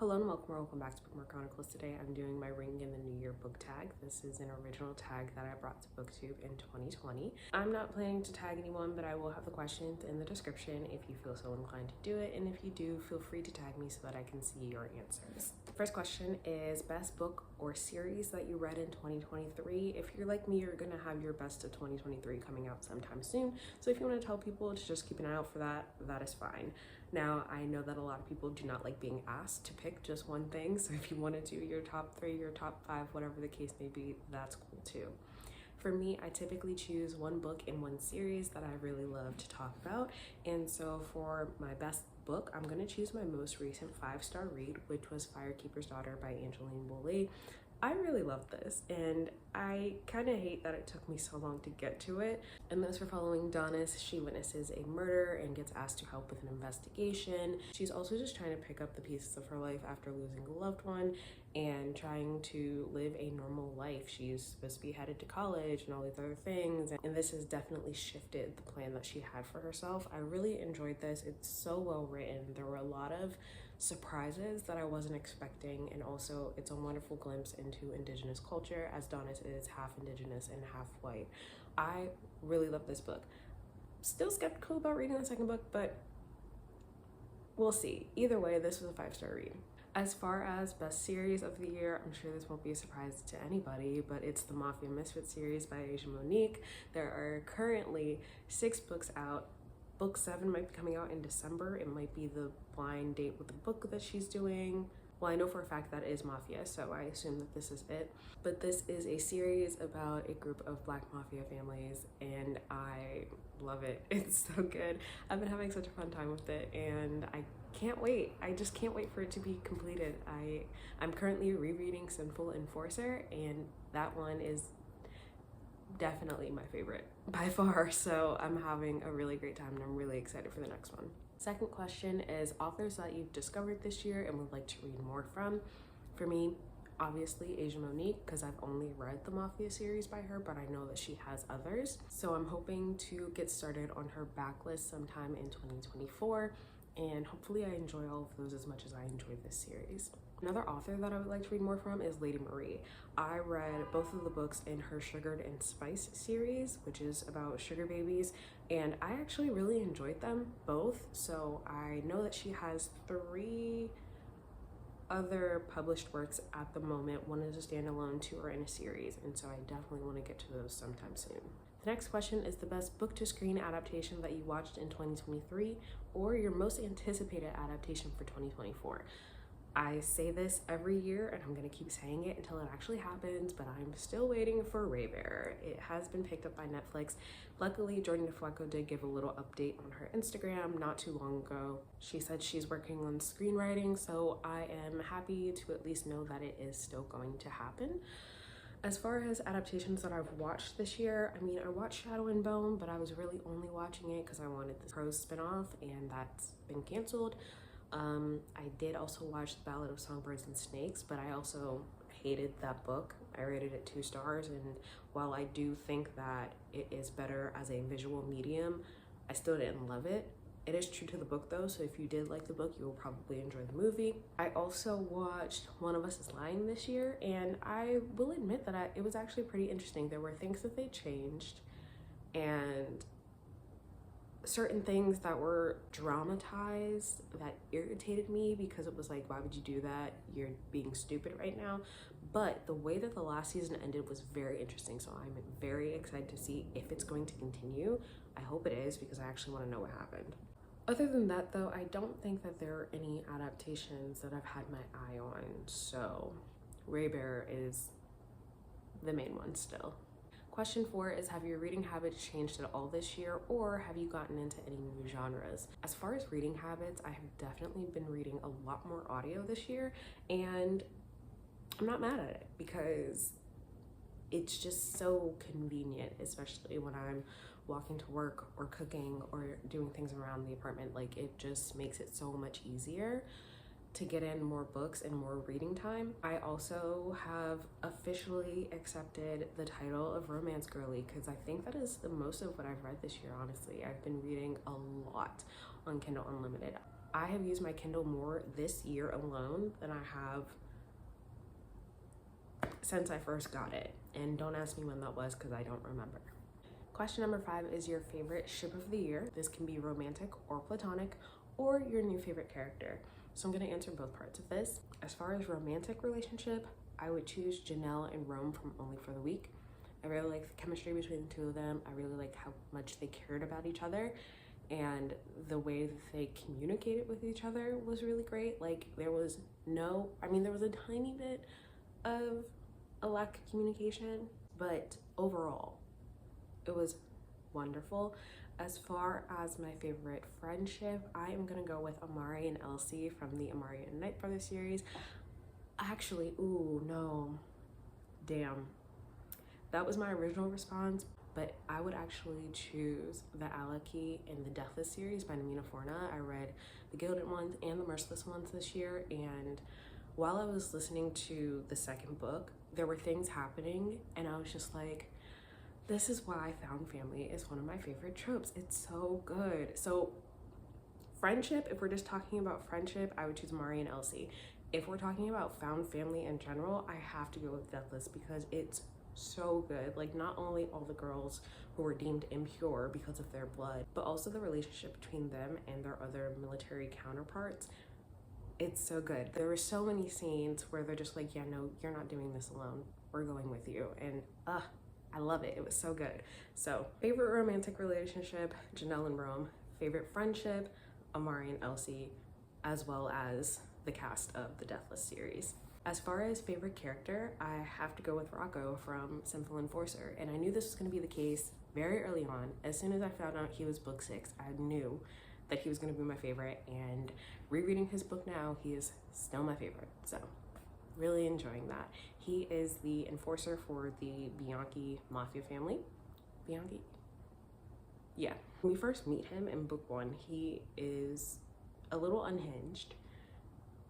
Hello and welcome back to Bookmark Chronicles. Today I'm doing my Ring in the New Year book tag. This is an original tag that I brought to BookTube in 2020. I'm not planning to tag anyone, but I will have the questions in the description if you feel so inclined to do it, and if you do, feel free to tag me so that I can see your answers. First question is best book or series that you read in 2023. If you're like me, you're gonna have your best of 2023 coming out sometime soon, so if you want to tell people to just keep an eye out for that, that is fine. Now, I know that a lot of people do not like being asked to pick just one thing, so if you want to do your top 3, your top 5, whatever the case may be, that's cool too. For me, I typically choose one book in one series that I really love to talk about, and so for my best book, I'm going to choose my most recent 5-star read, which was Firekeeper's Daughter by Angeline Woolley. I really love this, and I kind of hate that it took me so long to get to it. And those for following Donis, she witnesses a murder and gets asked to help with an investigation. She's also just trying to pick up the pieces of her life after losing a loved one and trying to live a normal life. She's supposed to be headed to college and all these other things, and this has definitely shifted the plan that she had for herself. I really enjoyed this. It's so well written. There were a lot of surprises that I wasn't expecting, and also it's a wonderful glimpse into Indigenous culture, as Donis is half Indigenous and half white. I really love this book. Still skeptical about reading the second book, but we'll see. Either way, this was a 5-star read. As far as best series of the year, I'm sure this won't be a surprise to anybody, but it's the Mafia Misfit series by Asia Monique. There are currently 6 books out. Book 7 might be coming out in December. It might be the blind date with the book that she's doing. Well, I know for a fact that is Mafia, so I assume that this is it. But this is a series about a group of Black Mafia families, and I love it. It's so good. I've been having such a fun time with it, and I can't wait. I just can't wait for it to be completed. I'm currently rereading Sinful Enforcer, and that one is definitely my favorite by far, so I'm having a really great time and I'm really excited for the next one. Second question is authors that you've discovered this year and would like to read more from. For me, obviously Asia Monique, because I've only read the Mafia series by her, but I know that she has others, so I'm hoping to get started on her backlist sometime in 2024, and hopefully I enjoy all of those as much as I enjoyed this series. Another author that I would like to read more from is Lady Marie. I read both of the books in her Sugared and Spice series, which is about sugar babies, and I actually really enjoyed them both. So I know that she has 3 other published works at the moment. One is a standalone, 2 are in a series, and so I definitely want to get to those sometime soon. The next question is the best book to screen adaptation that you watched in 2023 or your most anticipated adaptation for 2024. I say this every year and I'm gonna keep saying it until it actually happens, but I'm still waiting for Raybearer. It has been picked up by Netflix. Luckily, Jordan DeFalco did give a little update on her Instagram not too long ago. She said she's working on screenwriting, so I am happy to at least know that it is still going to happen. As far as adaptations that I've watched this year, I mean, I watched Shadow and Bone, but I was really only watching it because I wanted the Crows spinoff, and that's been canceled. I did also watch The Ballad of Songbirds and Snakes, but I also hated that book. I rated it 2 stars, and while I do think that it is better as a visual medium, I still didn't love it. It is true to the book though, so if you did like the book, you will probably enjoy the movie. I also watched One of Us is Lying this year, and I will admit that it was actually pretty interesting. There were things that they changed, and certain things that were dramatized that irritated me because it was like, why would you do that? You're being stupid right now. But the way that the last season ended was very interesting, so I'm very excited to see if it's going to continue. I hope it is, because I actually want to know what happened. Other than that though, I don't think that there are any adaptations that I've had my eye on, so Raybearer is the main one still. Question 4 is, have your reading habits changed at all this year, or have you gotten into any new genres? As far as reading habits, I have definitely been reading a lot more audio this year, and I'm not mad at it because it's just so convenient, especially when I'm walking to work or cooking or doing things around the apartment. Like, it just makes it so much easier to get in more books and more reading time. I also have officially accepted the title of Romance Girly because I think that is the most of what I've read this year, honestly. I've been reading a lot on Kindle Unlimited. I have used my Kindle more this year alone than I have since I first got it. And don't ask me when that was because I don't remember. Question number 5 is your favorite ship of the year. This can be romantic or platonic or your new favorite character. So I'm going to answer both parts of this. As far as romantic relationship, I would choose Janelle and Rome from Only for the Week. I really like the chemistry between the two of them. I really like how much they cared about each other, and the way that they communicated with each other was really great. Like there was a tiny bit of a lack of communication, but overall it was wonderful. As far as my favorite friendship, I am gonna go with Amari and Elsie from the Amari and Knight Brothers series. Actually, that was my original response, but I would actually choose the Alaki and the Deathless series by Namina Forna. I read the Gilded ones and the Merciless ones this year, and while I was listening to the second book, there were things happening and I was just like, this is why found family is one of my favorite tropes. It's so good. So friendship, if we're just talking about friendship, I would choose Mari and Elsie. If we're talking about found family in general, I have to go with Deathless because it's so good. Like not only all the girls who were deemed impure because of their blood, but also the relationship between them and their other military counterparts. It's so good. There were so many scenes where they're just like, yeah, no, you're not doing this alone. We're going with you. And I love it. It was so good. So favorite romantic relationship, Janelle and Rome. Favorite friendship, Amari and Elsie, as well as the cast of the Deathless series. As far as favorite character, I have to go with Rocco from Sinful Enforcer. And I knew this was going to be the case very early on. As soon as I found out he was book 6, I knew that he was going to be my favorite. And rereading his book now, he is still my favorite. So really enjoying that. He is the enforcer for the Bianchi mafia family. Bianchi? Yeah. When we first meet him in book 1, he is a little unhinged.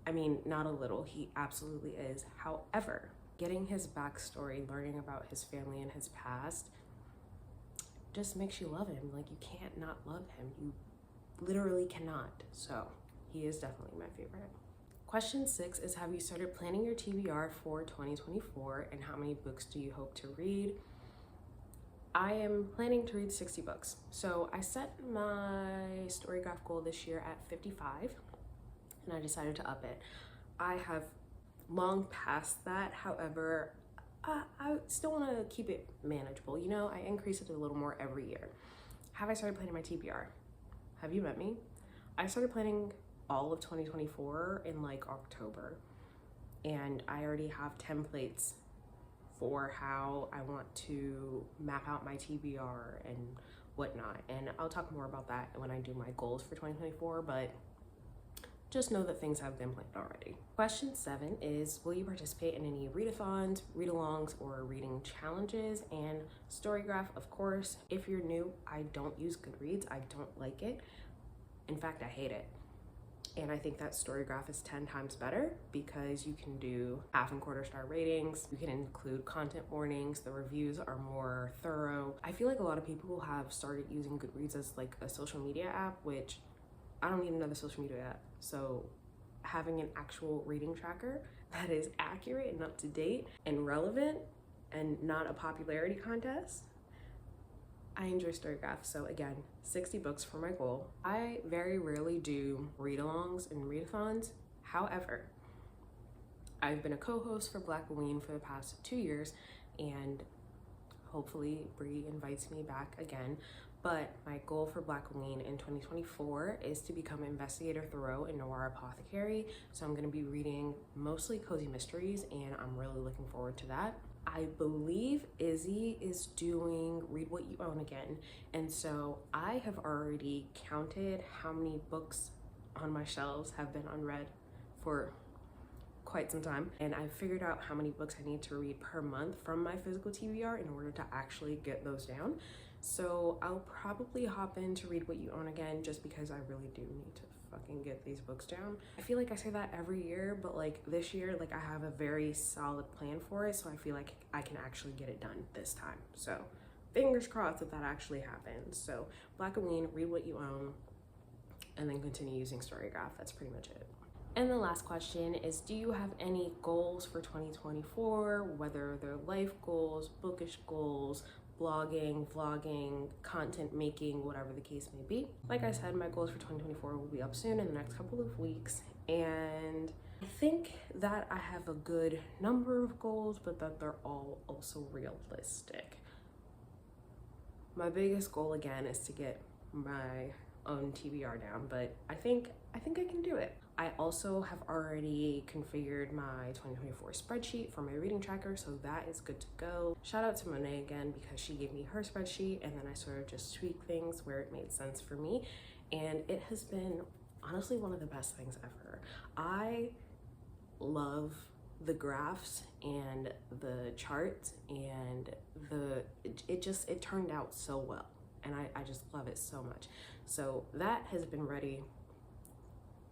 I mean, not a little, he absolutely is. However, getting his backstory, learning about his family and his past just makes you love him. Like you can't not love him. You literally cannot. So he is definitely my favorite. Question 6 is, have you started planning your TBR for 2024 and how many books do you hope to read? I am planning to read 60 books. So I set my StoryGraph goal this year at 55 and I decided to up it. I have long passed that. However, I still want to keep it manageable. You know, I increase it a little more every year. Have I started planning my TBR? Have you met me? I started planning all of 2024 in like October, and I already have templates for how I want to map out my TBR and whatnot, and I'll talk more about that when I do my goals for 2024, but just know that things have been planned already. Question 7 is, will you participate in any readathons, read-alongs, or reading challenges? And StoryGraph, of course. If you're new, I don't use Goodreads. I don't like it. In fact, I hate it. And I think that StoryGraph is 10 times better because you can do half and quarter star ratings. You can include content warnings. The reviews are more thorough. I feel like a lot of people have started using Goodreads as like a social media app, which I don't need another social media app. So having an actual reading tracker that is accurate and up to date and relevant and not a popularity contest, I enjoy StoryGraph. So again, 60 books for my goal. I very rarely do read-alongs and readathons. However, I've been a co-host for Black Queen for the past 2 years, and hopefully Bree invites me back again. But my goal for Black Queen in 2024 is to become Investigator Thoreau in Noir Apothecary. So I'm gonna be reading mostly cozy mysteries, and I'm really looking forward to that. I believe Izzy is doing Read What You Own again. And so I have already counted how many books on my shelves have been unread for quite some time. And I figured out how many books I need to read per month from my physical TBR in order to actually get those down. So I'll probably hop in to Read What You Own again just because I really do need to fucking get these books down. I feel like I say that every year, but like this year, like I have a very solid plan for it, so I feel like I can actually get it done this time. So fingers crossed that that actually happens. So Black Queen, Read What You Own, and then continue using StoryGraph. That's pretty much it. And the last question is, do you have any goals for 2024, whether they're life goals, bookish goals, blogging, vlogging, content making, whatever the case may be? Like I said, my goals for 2024 will be up soon in the next couple of weeks, and I think that I have a good number of goals, but that they're all also realistic. My biggest goal again is to get my own TBR down, but I think I can do it. I also have already configured my 2024 spreadsheet for my reading tracker, so that is good to go. Shout out to Monet again, because she gave me her spreadsheet and then I sort of just tweaked things where it made sense for me, and it has been honestly one of the best things ever. I love the graphs and the charts, and it turned out so well, and I just love it so much. So that has been ready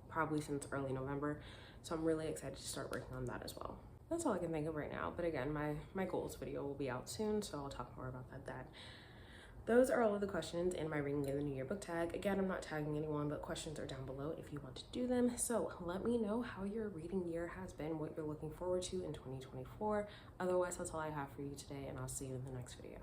probably since early November, so I'm really excited to start working on that as well. That's all I can think of right now, but again, my goals video will be out soon, so I'll talk more about that then. Those are all of the questions in my Ringing in the New Year book tag. Again, I'm not tagging anyone, but questions are down below if you want to do them. So let me know how your reading year has been, what you're looking forward to in 2024. Otherwise, that's all I have for you today, and I'll see you in the next video.